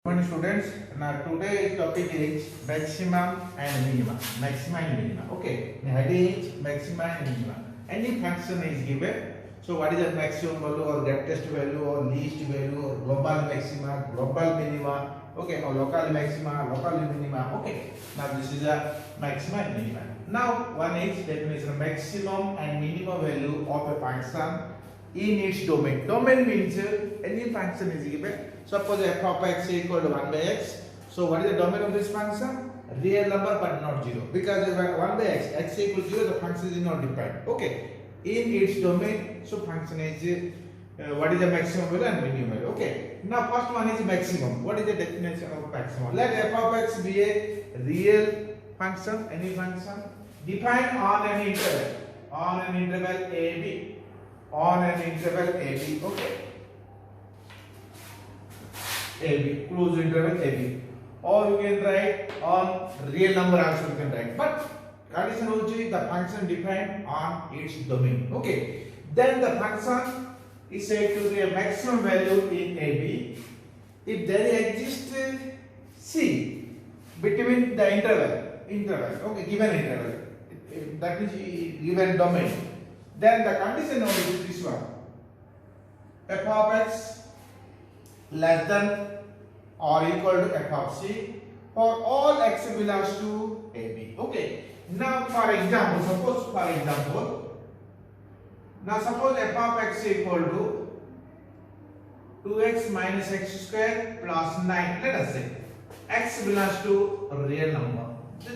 Morning students. Now today's topic is maximum and minimum. Maximum and minimum. Okay. The heading is maximum and minimum. Any function is given. So what is the maximum value or greatest value or least value or global maxima, global minima. Okay. Or local maxima, local minima. Okay. Now this is a maximum and minimum. Now one is definition maximum and minimum value of a function in its domain. Domain means any function is given. Suppose f of x equal to 1 by x. So what is the domain of this function? Real number but not 0. Because 1 by x equals 0, the function is not defined. Okay. In its domain, so function is what is the maximum value and minimum value. Okay. Now first one is maximum. What is the definition of maximum? Let f of x be a real function, any function defined on an interval. On an interval AB. On an interval AB. Okay. AB, closed interval AB, or you can write on real number also you can write, but condition is the function defined on its domain. Okay, then the function is said to be a maximum value in AB if there exists C between the interval, okay, given interval, that is given domain. Then the condition is this one: f of x less than or equal to f of c for all x belongs to AB. Okay. Now for example, suppose f of x equal to 2x minus x square plus 9. Let us say x belongs to a real number.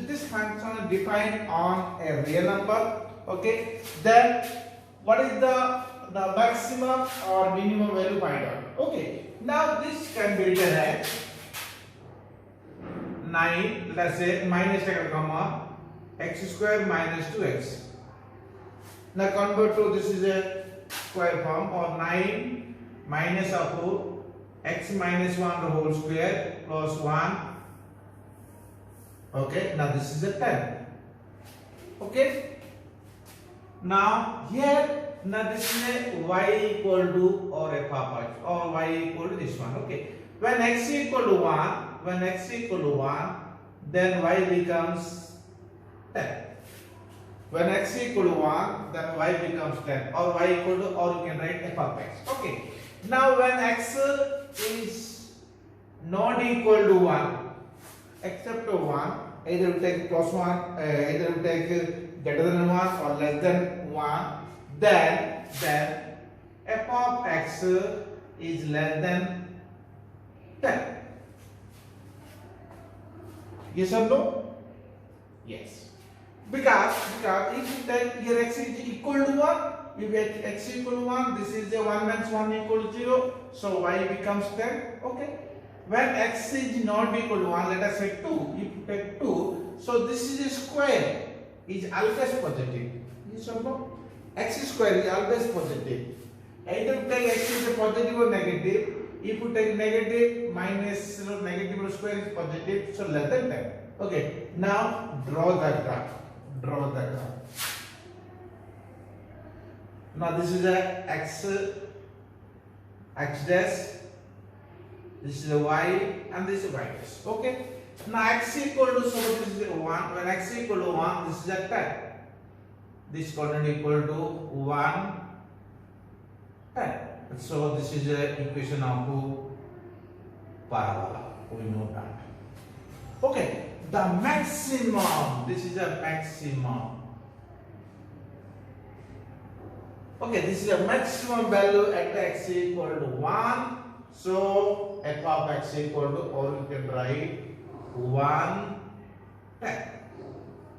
This function is defined on a real number. Okay. Then what is the maximum or minimum value find out? Okay. Now this can be written as 9, let's say minus comma x square minus 2x. Now convert to this is a square form, or 9 minus of x minus 1 the whole square plus 1. Okay, now this is a 10. Okay. Now here, now this is a y equal to or f of x, or y equal to this one. Okay. When x equal to 1, then y becomes 10. When x equal to 1, then y becomes 10, or y equal to, or you can write f of x. Okay. Now when x is not equal to 1, except to 1, either you take plus 1, either you take greater than 1 or less than 1. Then f of x is less than 10. Yes or no? Yes. Because if you take here x is equal to 1, if x equal to 1, this is a 1 minus 1 equal to 0, so y becomes 10. Okay. When x is not equal to 1, let us say 2. If you take 2, so this is a square, is always positive. Yes or no? X square is always positive. Either you take x is a positive or negative. If you take negative, minus negative square is positive, so less than 10. Okay. Now draw the graph. Now this is a x dash. This is a y, and this is y dash. Okay. Now x equal to, so this is a 1. When x equal to 1, this is a 10. This coordinate equal to 1, 10. So this is the equation of parabola. We know that. Okay. The maximum. This is a maximum. Okay. This is a maximum value at x equal to 1. So f of x equal to, or you can write 1, 10.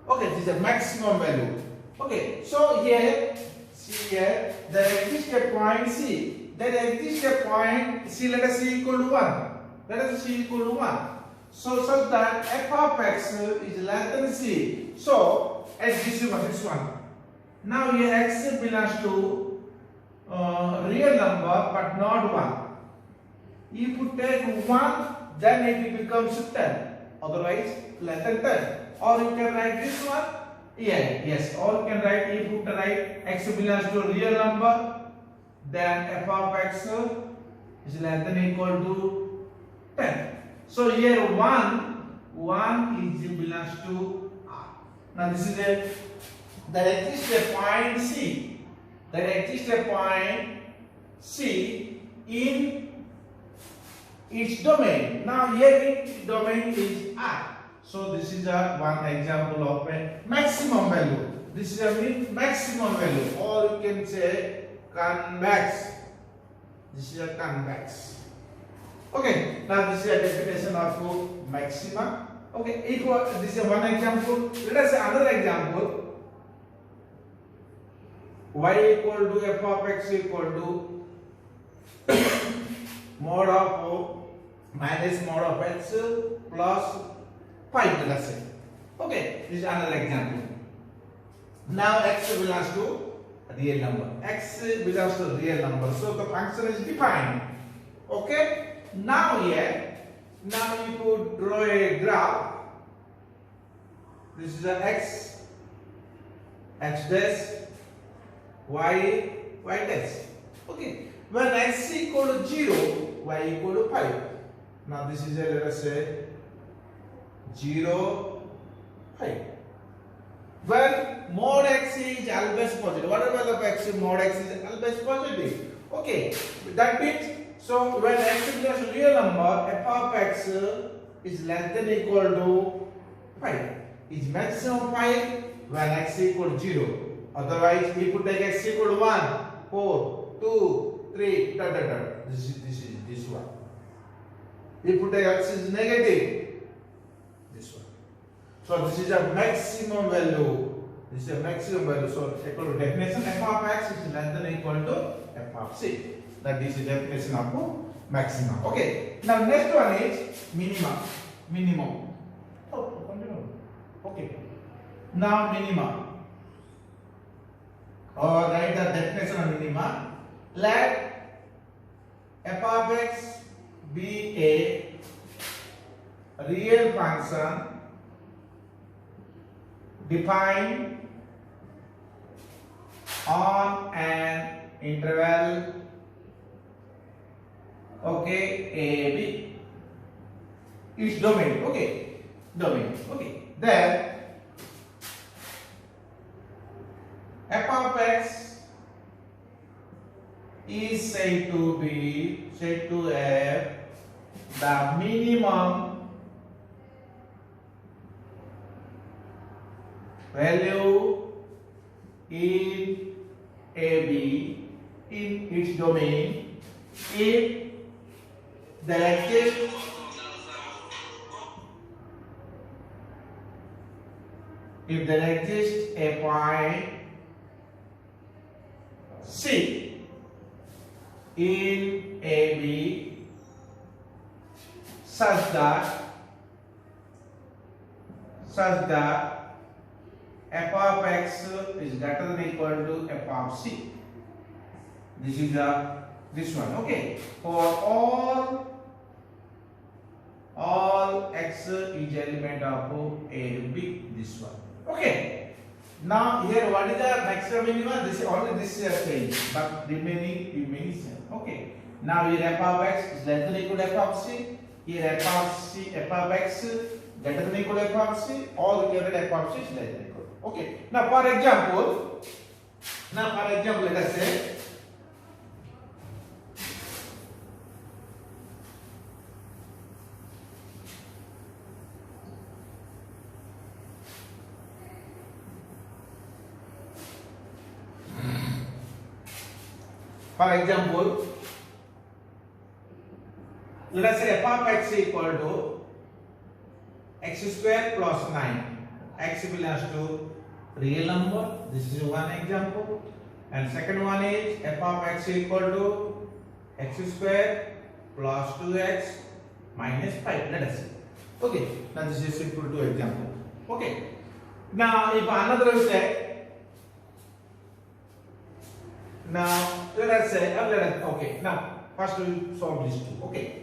Okay. This is a maximum value. Okay, so here, see here, there exists a point C. There exists a point C, let us see equal to 1. Let us see equal to 1. So such that f of x is less than C. So, at this one. Now here x belongs to real number but not 1. If you take 1, then it becomes 10. Otherwise, less than 10. Or you can write this one. Yeah, yes, or you can write, if you write x belongs to a real number, then f of x is less than equal to 10. So here one is belongs to R. Now this is a there exists a point C. There exists a point C in its domain. Now here its domain is R. So this is a one example of a maximum value. This is a maximum value, or you can say convex. This is a convex. Okay, now this is a definition of maxima. Okay, this is one example. Let us say another example. Y equal to f of x equal to mod of minus mod of x plus 5, let us say. Okay, this is another example. Now x belongs to real number. X belongs to real number. So the function is defined. Okay. Now here, now you could draw a graph. This is a x dash, y dash. Okay. When x equal to 0, y equal to 5. Now this is a, let us say 0, 5. When mod x is always positive, whatever the x mod x is always positive. Okay, that means so when x belongs to real number, f of x is less than equal to 5. Is maximum 5 when x equal to 0. Otherwise, if you take x equal to 1, 4, 2, 3, This is this one. If you take x is negative, this one. So this is a maximum value. This is a maximum value. So equal to definition f of x is less than equal to f of c. That is the definition of maximum. Okay. Now next one is minimum. Minimum. Oh, continue. Okay. Now minimum. Or write the definition of minimum. Let f of x be a real function defined on an interval, okay, a b. Its domain, okay, domain, okay. Then f of x is said to have the minimum value in AB in its domain if there exists a point C in AB such that f of x is greater than equal to f of c. This is this one. Okay. For all x is element of a and b. This one. Okay. Now here what is the maximum minimum? This is only this is change, but remaining same. Okay. Now here f of x is less than equal to f of c. Here f of x greater than equal to f of c. All together f of c is less than equal. Okay. Now for example, let us say let us say f of x equal to x square plus 9. X belongs to real number. This is one example. And second one is f of x equal to x square plus 2x minus 5. Let us see. Okay. Now this is simple two example. Okay. Now if another is say, now let us say, okay. Now first we solve these two. Okay.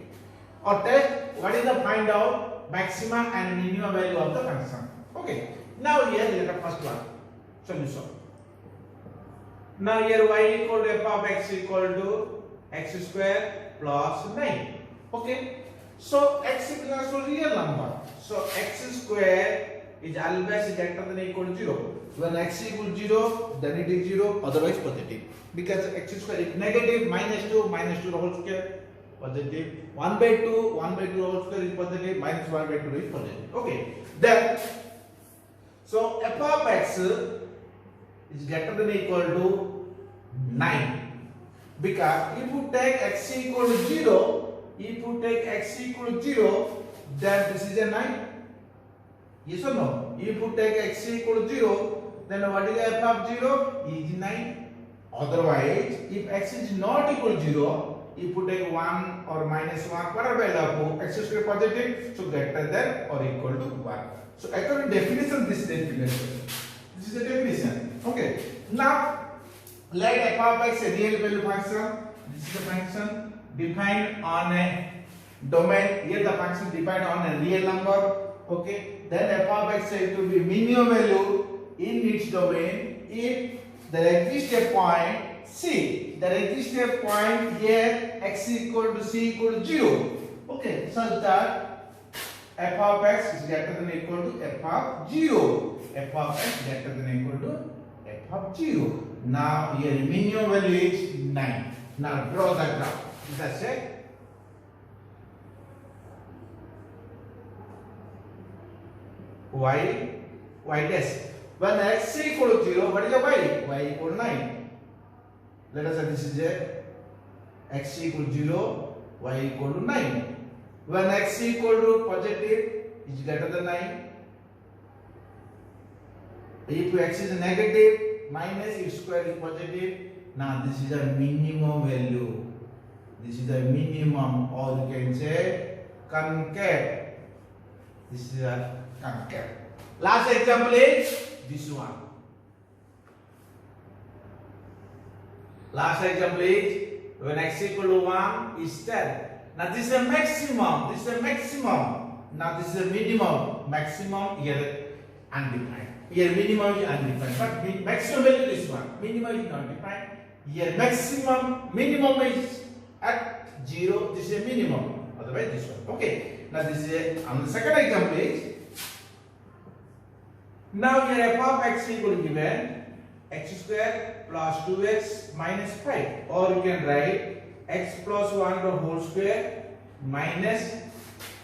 Or test what is the find out maximum and minimum value of the function. Okay. Now here let us first one solution. Now here y equal to f of x equal to x square plus 9. Okay. So x belongs number. So x square is always greater than or equal to 0. When x equals 0, then it is 0, otherwise positive. Because x square is negative, minus 2 the whole square, positive. 1 by 2 the whole square is positive, minus 1 by 2 is positive. Okay. Then, so f of x is greater than or equal to 9. Because if you take x equal to 0, then this is a 9. Yes or no? If you take x equal to 0, then what is f of 0? Is 9. Otherwise, if x is not equal to 0, if you take 1 or minus 1, whatever value, x square positive, so greater than or equal to 1. So according to definition, this is the definition. This is the definition. Okay. Now, let f of x a real value function. This is the function defined on a domain. Here the function defined on a real number. Okay. Then f of x is to be minimum value in its domain if there exists a point C. There exists a point here x equal to c equal to 0. Okay. Such that f of x is greater than or equal to f of 0. F of x greater than or equal to f of 0. Now here minimum value is 9. Now draw the graph. That's it. Y dash. When x equal to 0, what is the y? Y equal to 9. Let us say this is a x equal to 0, y equal to 9. When x equal to positive is greater than 9. If x is negative, minus its square is positive. Now this is a minimum value. This is the minimum, or you can say concave. This is a concave. Last example is this one. Last example is when x equal to 1 is 10. Now this is a maximum. This is a maximum. Now this is a minimum. Maximum here undefined. Here minimum is undefined, but maximum value is 1. Minimum is not defined. Here minimum is at 0. This is a minimum. Otherwise this one. Okay. Now this is on the second example is. Now here f of x equal to given x square plus 2x minus 5, or you can write x plus 1 the whole square minus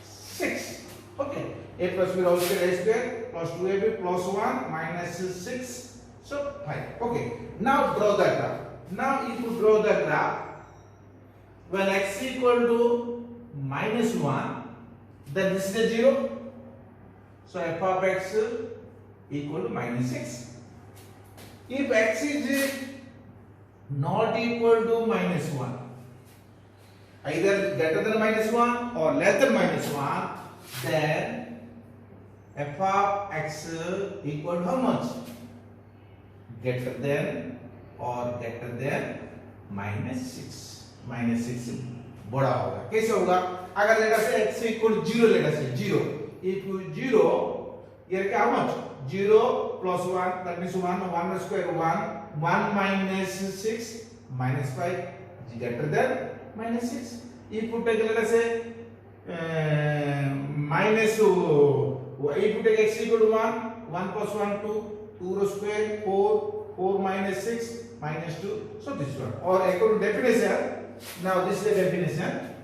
6. Okay. A plus b whole square a square plus 2ab plus 1 minus 6. So 5. Okay. Now draw the graph. Now if you draw the graph, when x equal to minus 1, then this is a 0. So f of x equal to minus 6. If x is not equal to minus 1, either greater than minus 1 or less than minus 1, then f of x equal to how much? Greater than or greater than minus 6. Minus 6 बड़ा होगा. कैसे होगा? अगर let us से x equal to 0 let us से 0. If 0, here क्या how much? 0 plus 1, that means 1 square 1 minus 6 minus 5 is greater than minus 6. If you take let us say minus if you take x equal to 1 plus 1 2 square 4 minus 6 minus 2, so this one. Or according to definition, now this is the definition.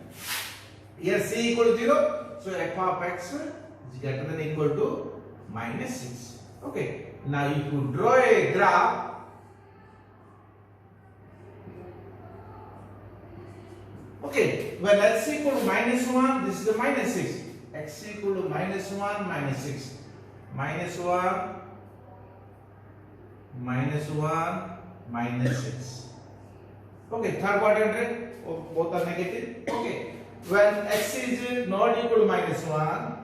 Here c equal to 0, so f of x is greater than equal to minus 6. Okay. Now if you draw a graph, okay, when x equal to minus 1, this is the minus 6. X equal to minus 1 minus 6. Minus 1 minus 1 minus 6. Okay, third quadrant, both are negative. Okay, when x is not equal to minus 1,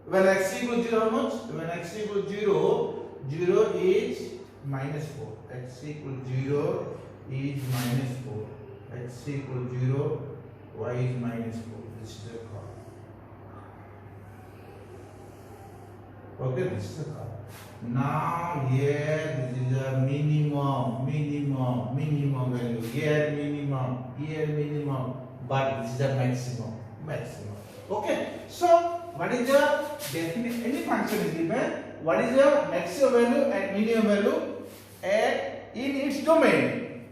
when x equal to 0, how much? When x equal to 0 is minus 4. X equal to 0 is minus 4. X equal to 0, y is minus 4. This is the curve. Okay, this is the curve. Now here this is a minimum value. Here minimum, but this is a maximum. Okay. So what is the definition? Any function is given. What is the maximum value and minimum value at in its domain?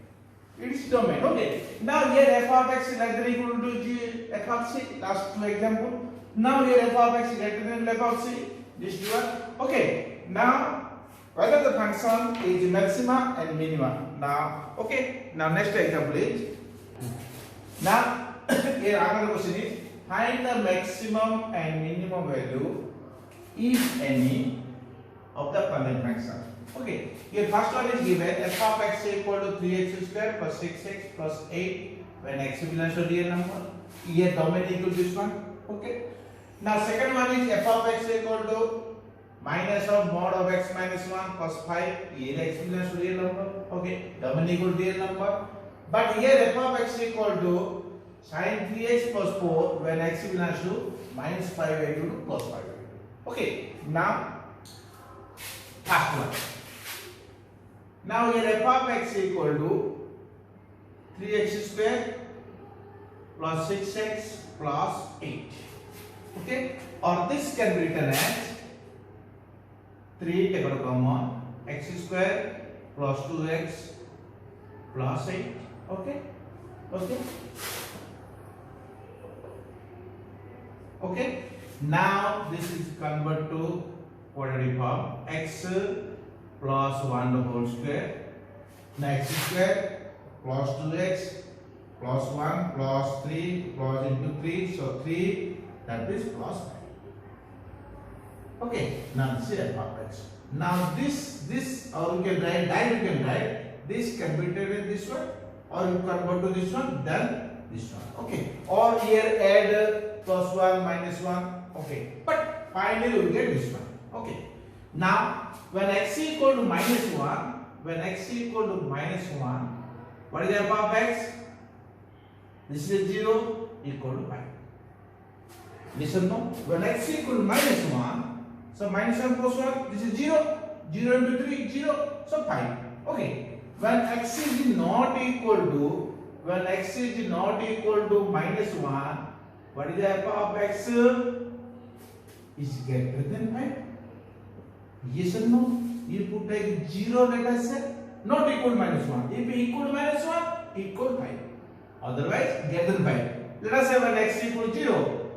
Its domain. Okay. Now here f of x is greater than equal to g f of c. Last two example. Now here f of x is greater than f of c. This one. Okay. Now whether the function is maxima and minima. Now okay. Now next example is. Now here another question is find the maximum and minimum value if any of the following function. Okay, here first one is given f of x equal to 3x square plus 6x plus 8 when x belongs to real number. Here domain equal to this one. Okay. Now second one is f of x equal to minus of mod of x minus 1 plus 5. Here x belongs to real number. Okay, domain equal to real number. But here f of x equal to sin 3x plus 4 when x belongs to minus 5 equal to plus 5. Okay, now first one. Now here f of x equal to 3x square plus 6x plus 8. Okay, or this can be written as 3 take out common x square plus 2x plus 8. Okay, okay. Okay, now this is converted to quadratic form x plus 1 the whole square. Now x square plus 2x plus 1 plus 3 plus into 3, so 3 that is plus 5. Okay, now this is f of x. Now this or you can write this can be written in this one, or you convert to this one, then this one. Okay, or here add plus 1 minus 1. Okay, but finally we will get this one. Okay, now when x equal to minus 1, what is f of x? This is 0 equal to 5. Listen now, when x equal to minus 1, so minus 1 plus 1, this is 0, 0 into 3, 0, so 5. Okay, when x is not equal to minus 1, what is the f of x? Is greater than 5. Yes or no? You put like 0, let us say, not equal to minus 1. If equal to minus 1, equal to 5. Otherwise, greater than 5. Let us say when x equal to 0,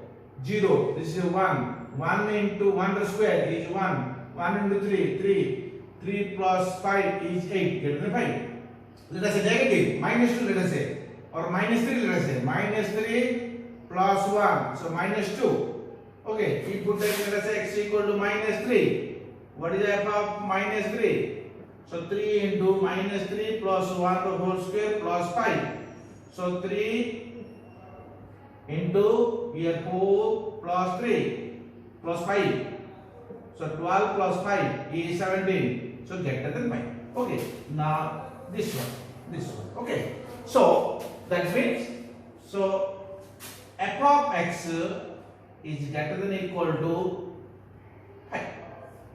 0, this is 1. 1 into 1 the square is 1. 1 into 3, 3. 3 plus 5 is 8, greater than 5. Let us say negative, minus 2 let us say, or minus 3 let us say, minus 3 plus 1, so minus 2. Okay, we put that let us say x equal to minus 3. What is the f of minus 3? So 3 into minus 3 plus 1 the whole square plus 5. So 3 into here 4 plus 3 plus 5. So 12 plus 5 is 17. So greater than 5. Okay, now this one. Okay, so that means f of x is greater than equal to 5.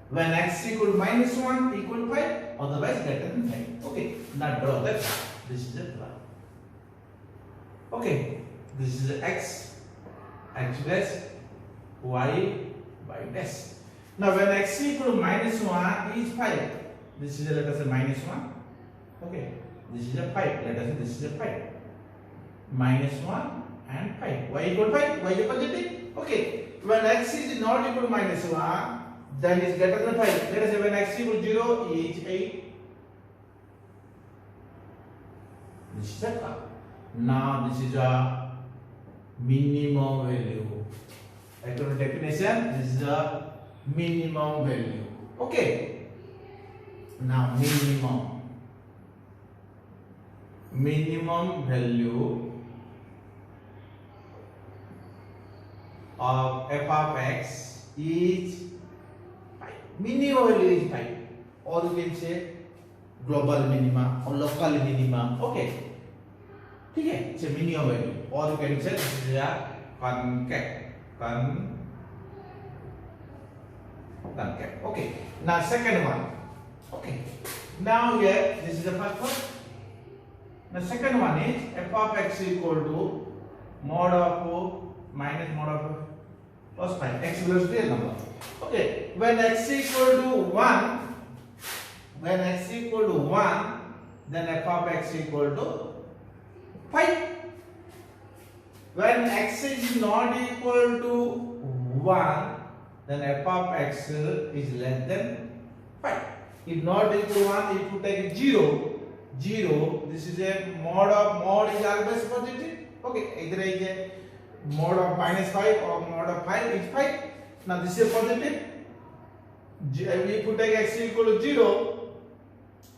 When x equal to minus 1 equal to 5, otherwise greater than 5. Okay, now draw that. This is a graph. Okay, this is x dash, y dash. Now when x equal to minus 1 is 5, this is a, let us say minus 1. Okay, this is a 5, let us say this is a 5. Minus 1 and 5. Y equal to 5, y is positive. Okay, when x is not equal to minus 1, then is greater than 5. Let us say when x equal to 0 is 8. This is a curve. Now this is a minimum value. According to definition, this is a minimum value. Okay. Now minimum value of f of x is 5. Minimum value is 5, or you can say global minima or local minima. Okay. Okay, it's a minimum value, or you can say this is a concave. Okay. Now second one. Okay. Now here this is the first one. The second one is f of x equal to mod of minus mod of plus 5. X belongs to real number. Okay, when x equal to 1, when x equal to 1, then f of x equal to 5. When x is not equal to 1, then f of x is less than 5. If not equal to 1, if you take 0, 0, this is a mod is always positive. Okay, either is a mod of minus 5 or mod of 5 is 5. Now this is positive. If you take x equal to 0,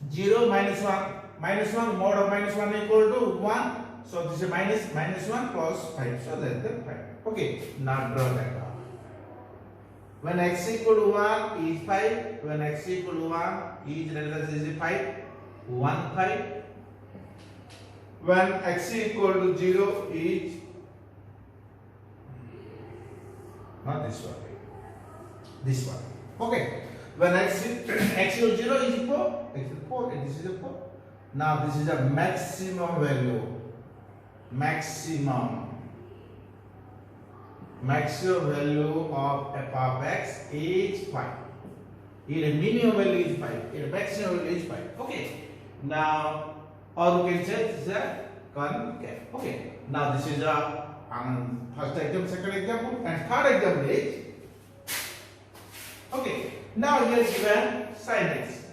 0 minus 1 mod of minus 1 equal to 1. So this is minus 1 plus 5, so less than 5. Okay, now draw that out. When x equal to 1 is 5, when x equal to 1 is less than 5, 1 5. When x equal to 0 is not this one, this one. Okay, when x equal to 0 is 4, x is 4, and this is a 4. Now this is a maximum value. Maximum value of f of x is 5. Here minimum value is 5. Here maximum value is 5. Okay. Now, or we can say this is a concave. Okay. Now this is a first example, second example, and third example is. Okay. Now here is given sin x.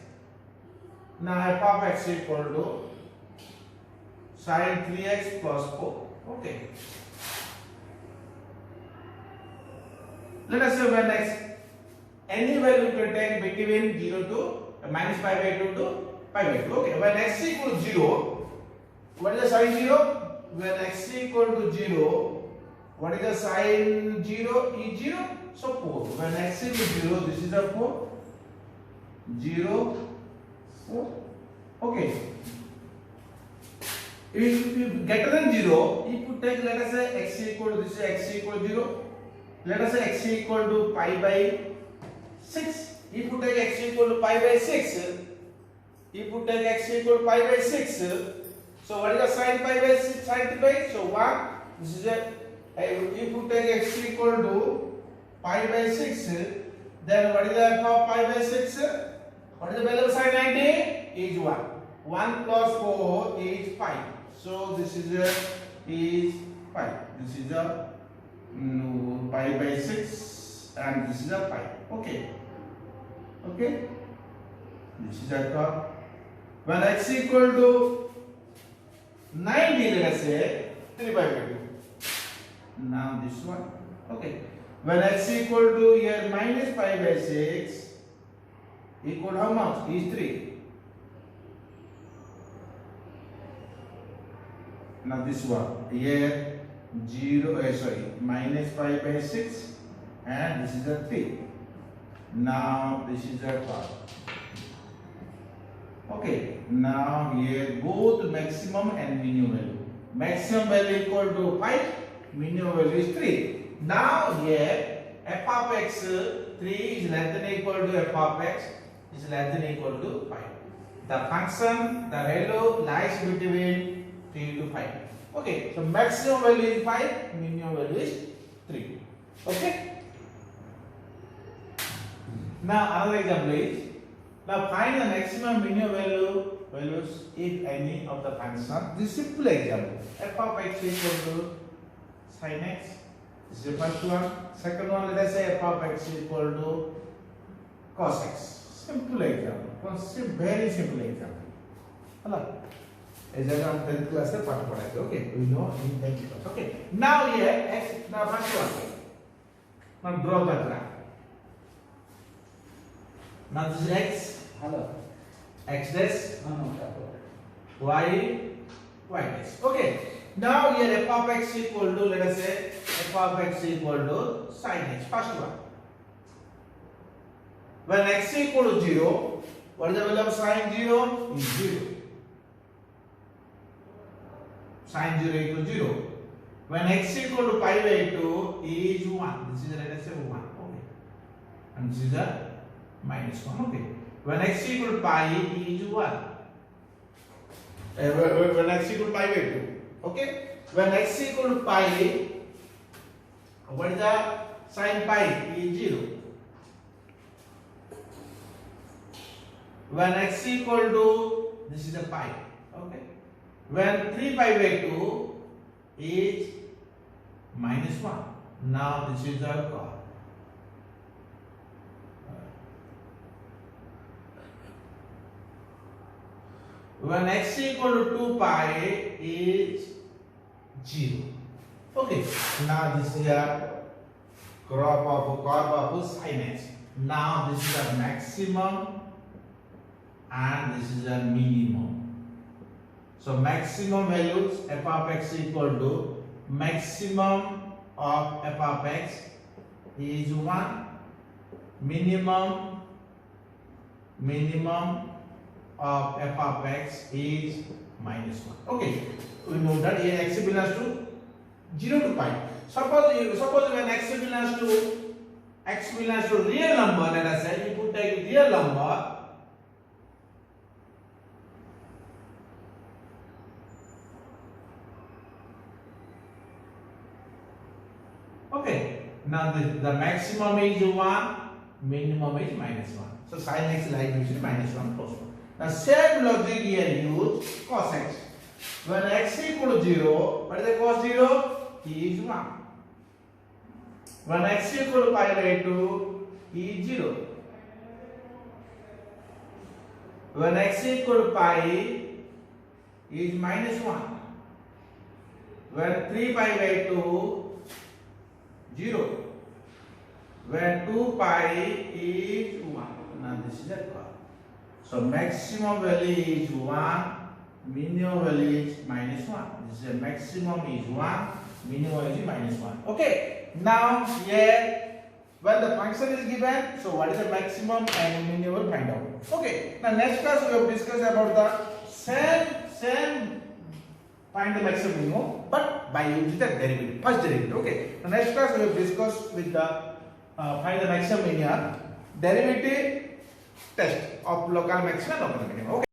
Now f of x equal to sin 3x plus 4. Okay. Let us say when x any value can take between 0 to minus pi by 2 to pi by 2. Okay. When x equal to 0, what is the sign 0? When x equal to 0, what is the sign 0? Is 0. So 4. When x equal to 0, this is the 4. 0, 4. Okay. If you greater than 0, if you take, let us say x equal to, this is x equal to 0. Let us say x equal to pi by 6. If you take x equal to pi by 6, if you take x equal to pi by 6, so what is the sign pi by 6? Sin pi. So 1. This is a, if you take x equal to pi by 6, then what is the f of pi by 6? What is the value of sin 90? Is 1. 1 plus 4 is 5. So this is 5. This is a pi by 6 and this is a 5. Okay. Okay. This is a curve. When x equal to 90, let us say 3 by 2. Now this one. Okay. When x equal to here minus pi by 6 equal to how much? Is 3. Now this one here 0 minus pi by 6 and this is a 3. Now this is a curve. Okay, now here both maximum and minimum value. Maximum value equal to 5, minimum value is 3. Now here f of x 3 is less than equal to f of x is less than equal to 5. The function, the value lies between 3 to 5. Okay, so maximum value is 5, minimum value is 3. Okay. Now another example is, now find the maximum minimum values if any of the function. This is simple example. F of x equal to sin x. This is the first one. Second one, let us say f of x equal to cos x. Simple example. Very simple example. Hello. As I am 10th class the part पढ़ाते. Okay, we know in 10th class. Okay. Now here x. Now first one. Now draw the graph. Now this is x. Hello. X dash. Y. Y dash. Okay. Now here f of x equal to, let us say f of x equal to sin x. First one. When x equal to 0, what is the value of sin 0? Is 0. Sin 0 equal to 0. When x equal to pi by 2 is 1. This is, let us say, 1. Okay. And this is a minus 1. Okay. When x equal to pi is 1. When x equal to pi by 2. Okay. When x equal to pi, what is the sin pi is 0. When x equal to, this is a pi, okay. When 3 pi by 2 is minus 1. Now this is our cos. When x equal to 2 pi is 0. Okay, now this is a curve of sin x. Now this is a maximum and this is a minimum. So maximum values f of x equal to maximum of f of x is 1, minimum of f of x is minus 1. Okay, we know that here x belongs to 0 to pi. Suppose when x belongs to real number, let us say we could take real number. Okay, now the maximum is 1, minimum is minus 1. So sin x like usually minus 1 plus 1. Now same logic here use cos x. When x equal to 0, what is the cos 0? He is 1. When x equal to pi by 2, he is 0. When x equal to pi is minus 1. When 3 pi by 2, 0. When 2 pi is 1. Now this is a curve. So maximum value is 1, minimum value is minus 1. This is a maximum is 1, minimum is minus 1. Okay. Now here when the function is given, so what is the maximum and minimum will find out. Okay. Now next class we will discuss about the same find the maximum minimum, but by using the derivative, first derivative. Okay. The next class we will discuss with the find the maximum minimum derivative test of local maximum and local minimum. Okay.